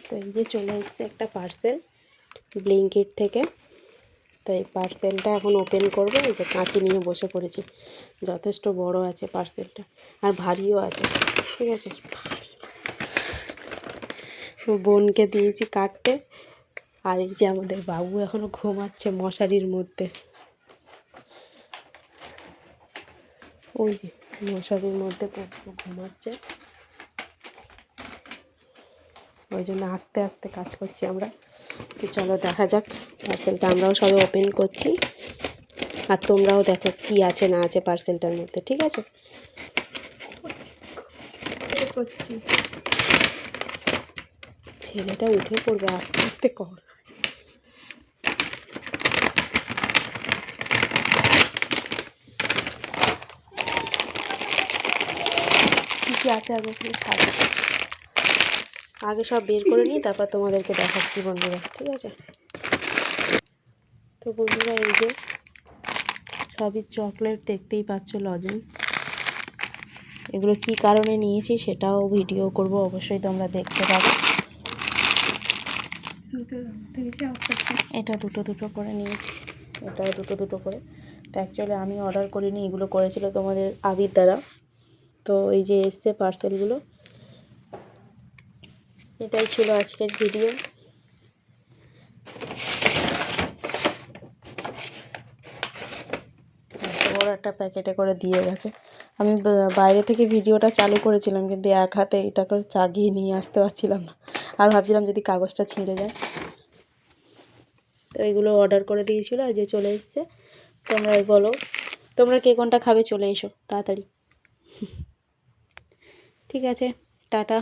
তো এই যে চলে এসছে একটা পার্সেল ব্লিঙ্কিট থেকে। তো এই পার্সেলটা এখন ওপেন করবো। এই যে কাঁচি নিয়ে বসে পড়েছি, যথেষ্ট বড় আছে পার্সেলটা আর ভারীও আছে। ঠিক আছে, বোনকে দিয়েছি কাটতে। আর এই যে আমাদের বাবু এখনও ঘুমাচ্ছে মশারির মধ্যে, ওই যে মশারির মধ্যে প্রচুর ঘুমাচ্ছে। ওই জন্য আস্তে আস্তে কাজ করছি আমরা। তো চলো দেখা যাক পার্সেলটা, আমরাও সবাই ওপেন করছি আর তোমরাও দেখো কি আছে না আছে পার্সেলটার মধ্যে। ঠিক আছে, করছি। ছেলেটা উঠে পড়বে, আস্তে আস্তে কর। কী আছে আগে সাজা, আগে সব বের করে নিই, তারপর তোমাদেরকে দেখাচ্ছি বন্ধুরা। ঠিক আছে, তো বন্ধুরা এই যে সবই চকলেট, দেখতেই পাচ্ছ লজেন্স। এগুলো কি কারণে নিয়েছি সেটাও ভিডিও করব, অবশ্যই তোমরা দেখতে পাবে। এটা দুটো দুটো করে নিয়েছি, এটাও দুটো দুটো করে। তো অ্যাকচুয়ালি আমি অর্ডার করিনি, এগুলো করেছিল তোমাদের আবির দাদা। তো এই যে এসছে পার্সেলগুলো, এটাই ছিল আজকের ভিডিও। বড় একটা প্যাকেটে করে দিয়ে গেছে। আমি বাইরে থেকে ভিডিওটা চালু করেছিলাম, কিন্তু এক হাতে এটা করে চাগিয়ে নিয়ে আসতে পারছিলাম না, আর ভাবছিলাম যদি কাগজটা ছিঁড়ে যায়। তো এগুলো অর্ডার করে দিয়েছিলো, যে চলে এসছে। তোমরাই বলো তোমরা কে কোনটা খাবে, চলে এসো তাড়াতাড়ি। ঠিক আছে, টাটা।